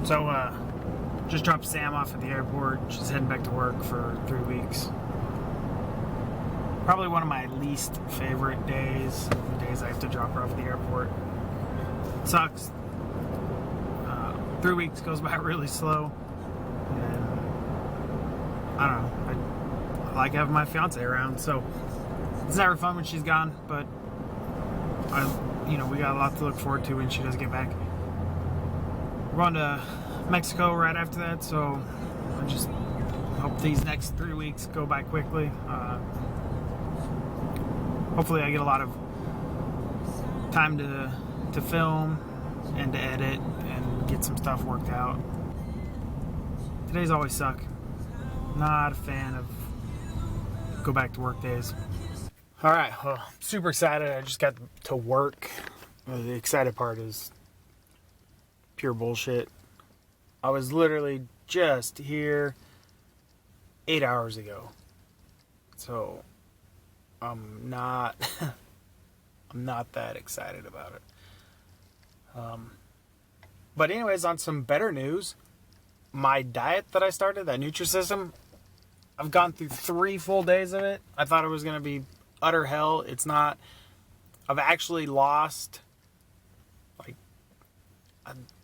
So, just dropped Sam off at the airport. She's heading back to work for 3 weeks. Probably one of my least favorite days, the days I have to drop her off at the airport. It sucks. 3 weeks goes by really slow. And I don't know. I like having my fiance around, so it's never fun when she's gone, but we got a lot to look forward to when she does get back. We're going to Mexico right after that, so I just hope these next 3 weeks go by quickly. Hopefully I get a lot of time to film and to edit and get some stuff worked out. Today's always suck. Not a fan of go back to work days. Alright, well, super excited. I just got to work. The excited part is pure bullshit. I was literally just here 8 hours ago. So I'm not that excited about it. But anyways, on some better news, my diet that I started, that Nutrisystem, I've gone through 3 full days of it. I thought it was going to be utter hell. It's not. I've actually lost like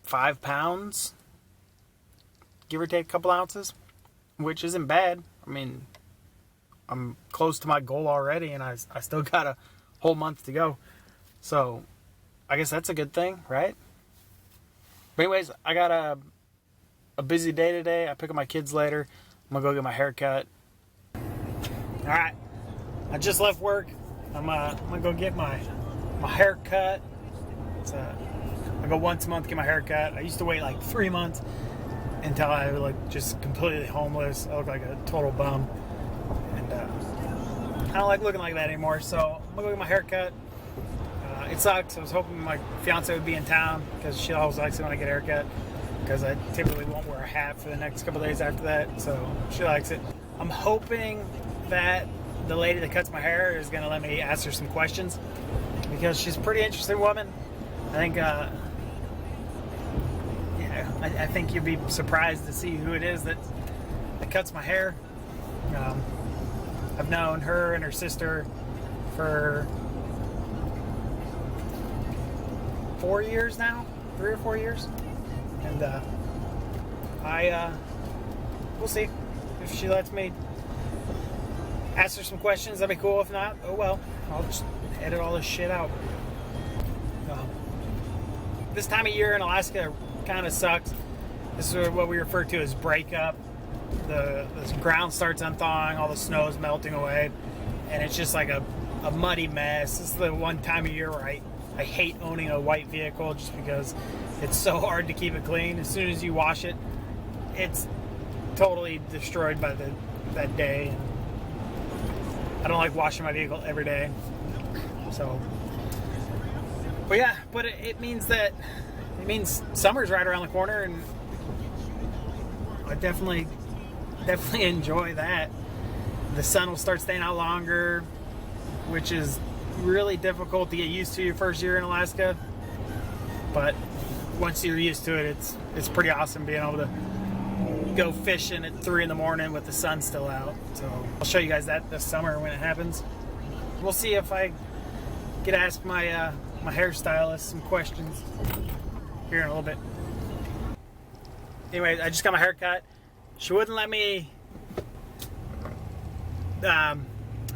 5 pounds, give or take a couple ounces, which isn't bad. I mean, I'm close to my goal already, and I still got a whole month to go. So I guess that's a good thing, right? But anyways, I got a busy day today. I pick up my kids later. I'm going to go get my hair cut. Alright, I just left work. I'm going to go get my hair cut. I go once a month to get my hair cut. I used to wait like 3 months until I was like just completely homeless. I look like a total bum. And I don't like looking like that anymore, so I'm going to go get my hair cut. It sucks. I was hoping my fiance would be in town because she always likes it when I get a haircut, because I typically won't wear a hat for the next couple days after that, so she likes it. I'm hoping that the lady that cuts my hair is going to let me ask her some questions, because she's a pretty interesting woman. I think I think you'd be surprised to see who it is that cuts my hair. I've known her and her sister for 4 years now, 3 or 4 years, and we'll see if she lets me ask her some questions. That'd be cool. If not, oh well, I'll just edit all this shit out. This time of year in Alaska kind of sucks. This is what we refer to as breakup. The ground starts unthawing, all the snow is melting away, and it's just like a muddy mess. This is the one time of year where I hate owning a white vehicle, just because it's so hard to keep it clean. As soon as you wash it, it's totally destroyed by that day. I don't like washing my vehicle every day. So, but yeah, but it means summer's right around the corner, and I definitely enjoy that. The sun will start staying out longer, which is really difficult to get used to your first year in Alaska, but once you're used to it, it's pretty awesome being able to go fishing at 3 in the morning with the sun still out. So I'll show you guys that this summer when it happens. We'll see if I get to ask my hairstylist some questions here in a little bit. Anyway, I just got my hair cut. She wouldn't let me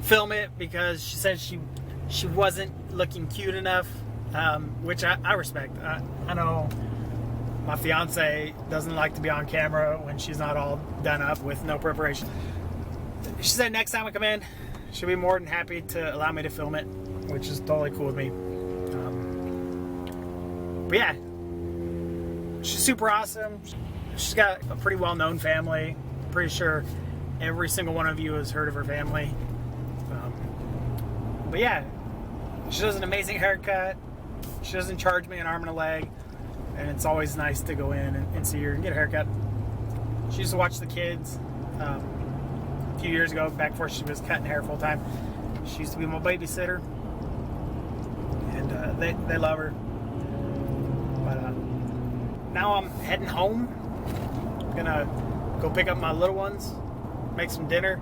film it because she said she wasn't looking cute enough, which I respect. I know my fiance doesn't like to be on camera when she's not all done up with no preparation. She said next time I come in, she'll be more than happy to allow me to film it, which is totally cool with me. But yeah, she's super awesome. She's got a pretty well-known family. I'm pretty sure every single one of you has heard of her family. But yeah, she does an amazing haircut. She doesn't charge me an arm and a leg, and it's always nice to go in and see her and get a haircut. She used to watch the kids a few years ago, back before she was cutting hair full time. She used to be my babysitter, and they love her. But now I'm heading home. I'm gonna go pick up my little ones, make some dinner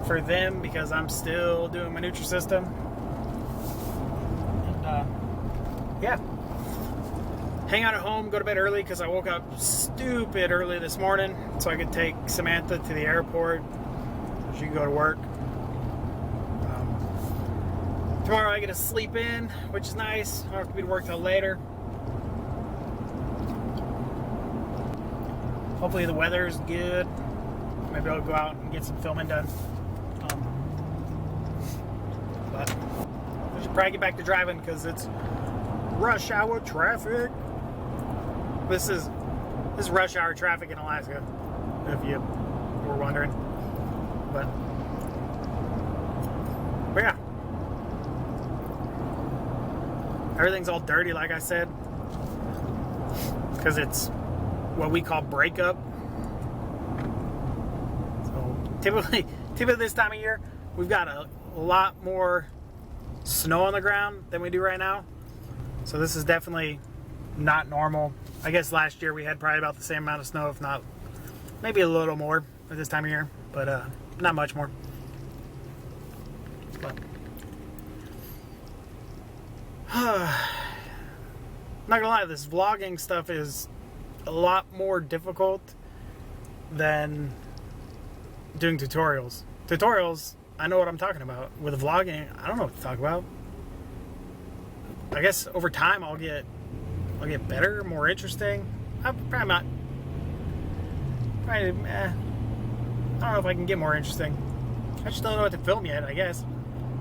for them because I'm still doing my Nutrisystem. And yeah, hang out at home, go to bed early because I woke up stupid early this morning so I could take Samantha to the airport. She can go to work. Tomorrow I get to sleep in, which is nice. I don't have to be to work till later. Hopefully the weather is good. Maybe I'll go out and get some filming done. But I should probably get back to driving because it's rush hour traffic. This is rush hour traffic in Alaska, if you were wondering. But yeah. Everything's all dirty, like I said, because it's what we call breakup. So typically this time of year, we've got a lot more snow on the ground than we do right now. So this is definitely not normal. I guess last year we had probably about the same amount of snow, if not maybe a little more at this time of year, but not much more. But not gonna lie, this vlogging stuff is a lot more difficult than doing tutorials. Tutorials, I know what I'm talking about. With vlogging, I don't know what to talk about. I guess over time I'll get better, more interesting. I'm probably not. I don't know if I can get more interesting. I just don't know what to film yet, I guess.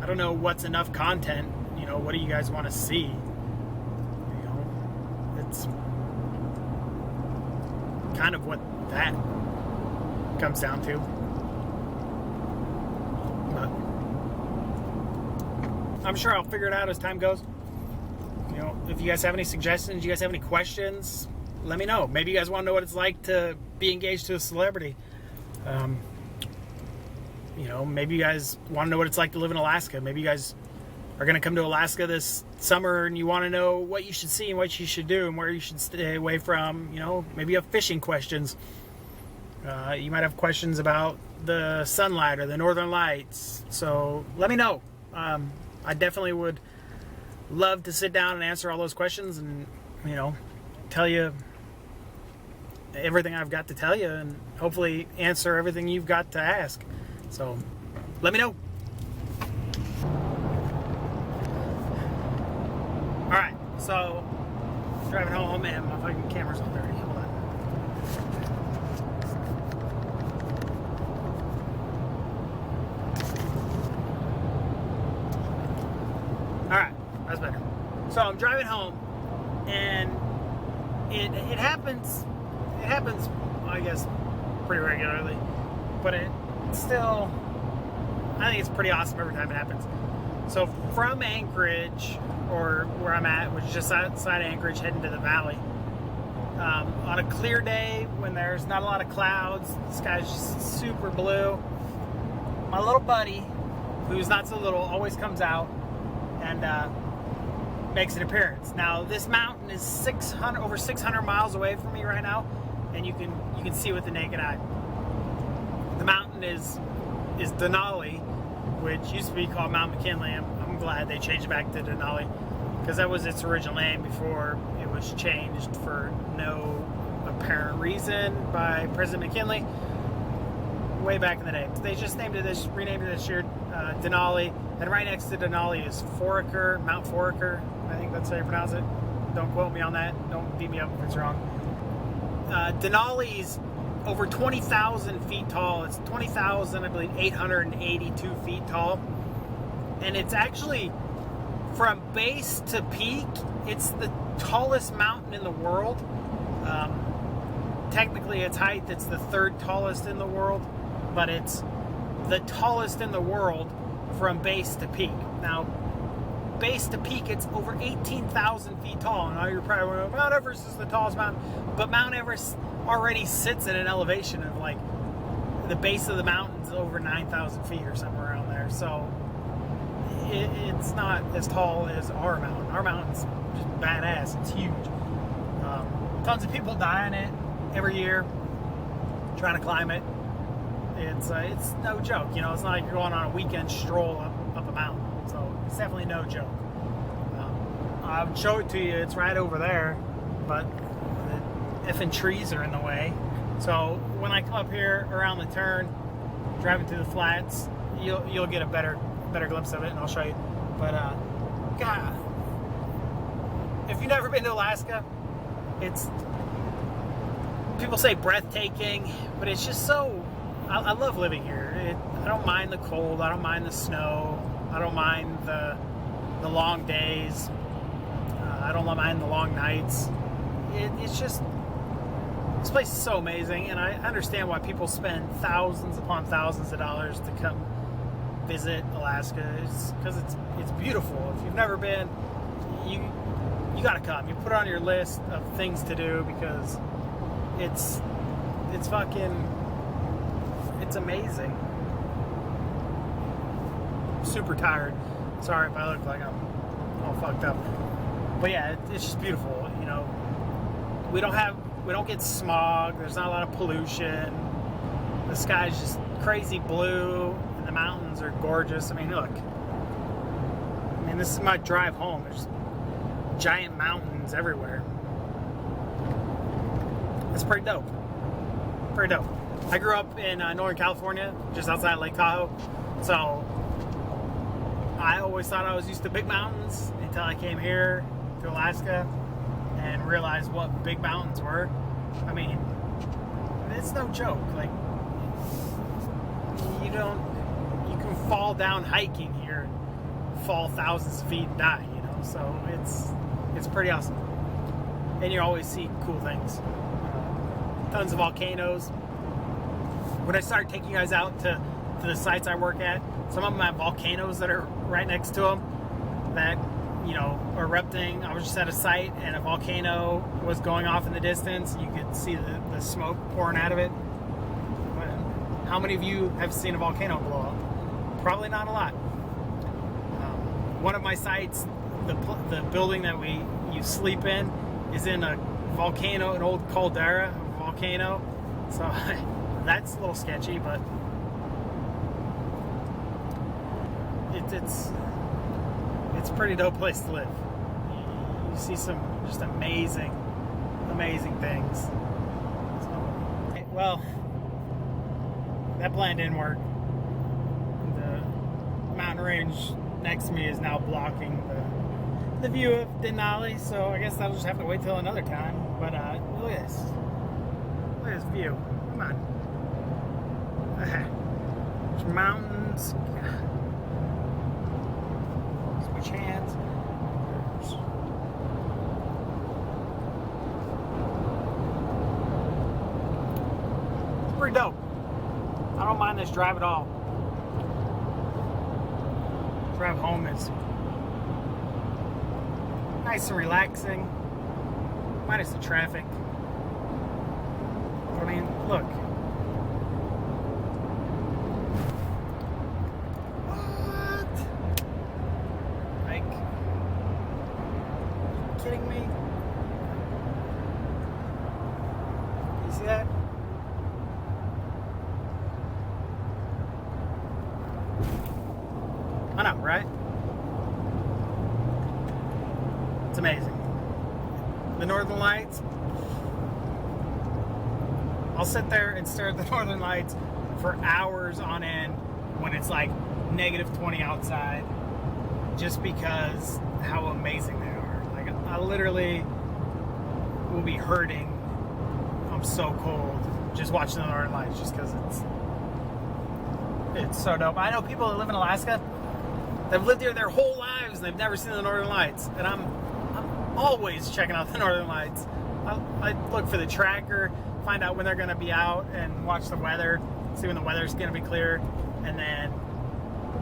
I don't know what's enough content. You know, what do you guys want to see? You know, it's kind of what that comes down to. But I'm sure I'll figure it out as time goes. You know, if you guys have any suggestions, you guys have any questions, let me know. Maybe you guys want to know what it's like to be engaged to a celebrity. You know, maybe you guys want to know what it's like to live in Alaska. Maybe you guys are going to come to Alaska this summer and you want to know what you should see and what you should do and where you should stay away from. You know, maybe you have fishing questions. You might have questions about the sunlight or the northern lights. So let me know. I definitely would love to sit down and answer all those questions and, you know, tell you everything I've got to tell you and hopefully answer everything you've got to ask. So let me know. Alright, so driving home and my fucking camera's all dirty. Hold on. Alright, that's better. So I'm driving home and it happens, I guess, pretty regularly, but it's still, I think it's pretty awesome every time it happens. So from Anchorage, or where I'm at, which is just outside of Anchorage, heading to the valley, on a clear day when there's not a lot of clouds, the sky's just super blue, my little buddy, who's not so little, always comes out and makes an appearance. Now this mountain is over 600 miles away from me right now, and you can see with the naked eye. The mountain is Denali, which used to be called Mount McKinley. I'm glad they changed it back to Denali because that was its original name before it was changed for no apparent reason by President McKinley way back in the day. They just renamed it this year Denali, and right next to Denali is Foraker, Mount Foraker. I think that's how you pronounce it. Don't quote me on that. Don't beat me up if it's wrong. Denali's over 20,000 feet tall. It's 20,000, I believe, 882 feet tall. And it's actually, from base to peak, it's the tallest mountain in the world. Technically, its height, it's the third tallest in the world, but it's the tallest in the world from base to peak. Now, base to peak, it's over 18,000 feet tall. Now you're probably wondering, Mount Everest is the tallest mountain, but Mount Everest already sits at an elevation of like the base of the mountain's over 9,000 feet or somewhere around there. So it's not as tall as our mountain. Our mountain's just badass. It's huge. Tons of people die on it every year trying to climb it. It's no joke, you know. It's not like you're going on a weekend stroll up a mountain. So it's definitely no joke. I'll show it to you. It's right over there, but the effing trees are in the way. So when I come up here around the turn, driving through the flats, you'll get a better glimpse of it, and I'll show you. But God, if you've never been to Alaska, it's, people say breathtaking, but it's just so. I love living here. I don't mind the cold. I don't mind the snow. I don't mind the long days. I don't mind the long nights. It's just, this place is so amazing, and I understand why people spend thousands upon thousands of dollars to come visit Alaska. It's because it's beautiful. If you've never been, you gotta come. You put it on your list of things to do because it's amazing. Super tired. Sorry if I look like I'm all fucked up. But yeah, it's just beautiful. You know, we don't get smog. There's not a lot of pollution. The sky's just crazy blue, and the mountains are gorgeous. I mean, look. I mean, this is my drive home. There's giant mountains everywhere. It's pretty dope. Pretty dope. I grew up in Northern California, just outside Lake Tahoe. So I always thought I was used to big mountains until I came here to Alaska and realized what big mountains were. I mean, it's no joke. Like, you can fall down hiking here, fall thousands of feet and die, you know. So it's pretty awesome. And you always see cool things. Tons of volcanoes. When I start taking you guys out to the sites I work at, some of them have volcanoes that are right next to them that, you know, are erupting. I was just at a site and a volcano was going off in the distance. You could see the smoke pouring out of it. But how many of you have seen a volcano blow up? Probably not a lot. One of my sites, the building that you sleep in, is in a volcano, an old caldera volcano. So that's a little sketchy, but it's a pretty dope place to live. You see some just amazing things. So, well, that plan didn't work. The mountain range next to me is now blocking the view of Denali, so I guess I'll just have to wait till another time. But look at this. Look at this view. Come on. There's mountains. Switch hands. It's pretty dope. I don't mind this drive at all. Drive home is nice and relaxing, minus the traffic. I mean, look. What? Like, are you kidding me? You see that? I know, right? It's amazing. The Northern Lights. I'll sit there and stare at the Northern Lights for hours on end when it's like -20 outside, just because how amazing they are. Like, I literally will be hurting. I'm so cold just watching the Northern Lights, just because it's so dope. I know people that live in Alaska, they've lived here their whole lives and they've never seen the Northern Lights, and I'm always checking out the Northern Lights. I look for the tracker, find out when they're going to be out, and watch the weather, see when the weather's going to be clear, and then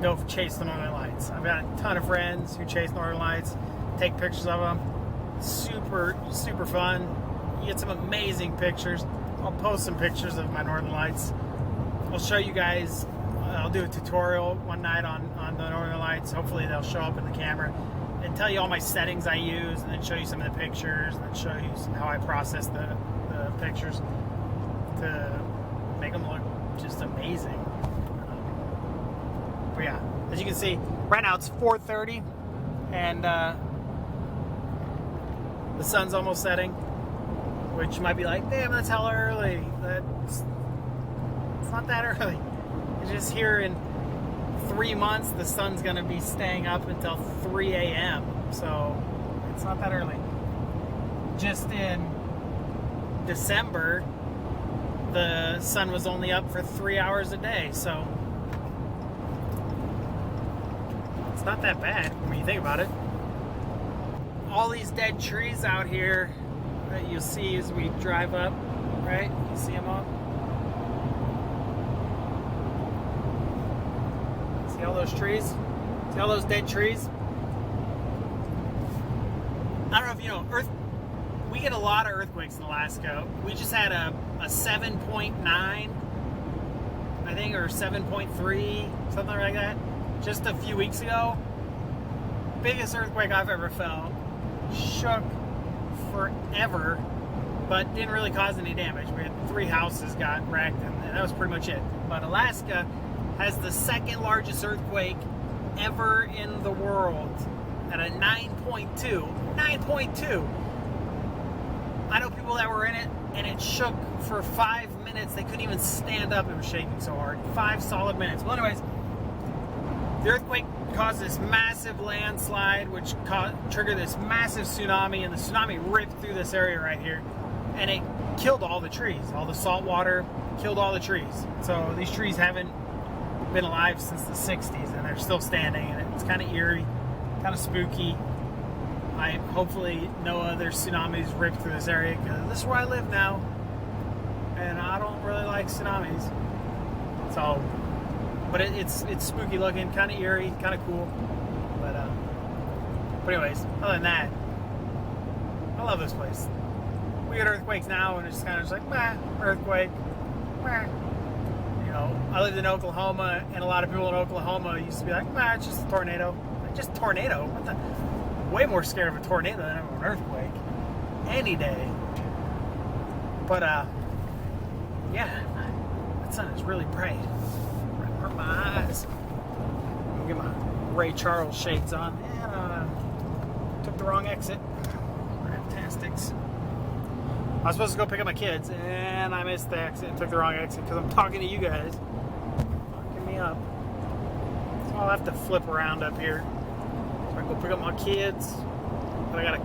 go chase the Northern Lights. I've got a ton of friends who chase Northern Lights, take pictures of them. Super, super fun. You get some amazing pictures. I'll post some pictures of my Northern Lights. I'll show you guys. I'll do a tutorial one night on the Northern Lights. Hopefully they'll show up in the camera. tell you all my settings I use, and then show you some of the pictures, and then show you how I process the pictures to make them look just amazing. But yeah, as you can see, right now it's 4:30, and the sun's almost setting, which you might be like, damn, that's hella early. It's not that early. It's just here in 3 months, the sun's going to be staying up until 3 a.m. So it's not that early. Just in December, the sun was only up for 3 hours a day. So it's not that bad when you think about it. All these dead trees out here that you'll see as we drive up, right? You see them all? See all those trees? See all those dead trees? I don't know if you know, we get a lot of earthquakes in Alaska. We just had a 7.9, I think, or 7.3, something like that, just a few weeks ago. Biggest earthquake I've ever felt. Shook forever, but didn't really cause any damage. We had 3 houses got wrecked, and that was pretty much it. But Alaska has the second largest earthquake ever in the world at a 9.2. 9.2. I know people that were in it, and it shook for 5 minutes. They couldn't even stand up. It was shaking so hard. 5 solid minutes. Well, anyways, the earthquake caused this massive landslide, which triggered this massive tsunami, and the tsunami ripped through this area right here, and it killed all the trees. All the salt water killed all the trees. So these trees haven't been alive since the 60s, and they're still standing, and it's kind of eerie, kind of spooky. I hopefully no other tsunamis rip through this area, because this is where I live now, and I don't really like tsunamis. So, but it's spooky looking, kind of eerie, kind of cool. But anyways, other than that, I love this place. We get earthquakes now, and it's kind of just like, meh, earthquake, meh. You know, I lived in Oklahoma, and a lot of people in Oklahoma used to be like, nah, it's just a tornado. Like, just a tornado? What the? Way more scared of a tornado than of an earthquake. Any day. But, yeah, that sun is really bright. Right hurt my eyes. I'll get my Ray Charles shades on. And, took the wrong exit. Fantastics. I was supposed to go pick up my kids, and I missed the exit and took the wrong exit because I'm talking to you guys. Fucking me up. So I'll have to flip around up here. So I can go pick up my kids. But I got a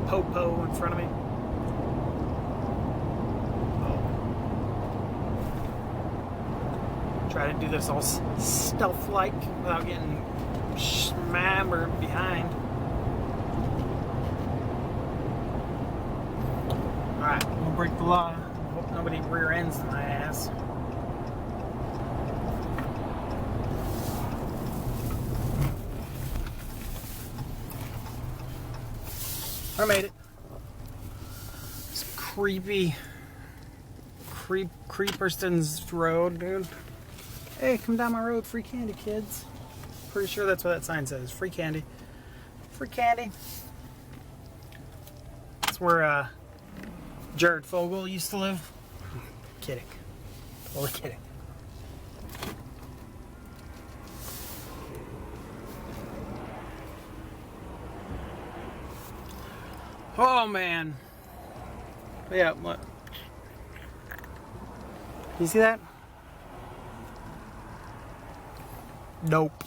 po-po in front of me. Oh. Try to do this all stealth-like without getting slammed behind. Alright, I'm gonna break the law. Hope nobody rear ends my ass. I made it. It's creepy. Creeperston's Road, dude. Hey, come down my road, free candy, kids. Pretty sure that's what that sign says. Free candy. Free candy. That's where Jared Fogle used to live. Kidding. Totally kidding. Oh man. Yeah, what? You see that? Nope.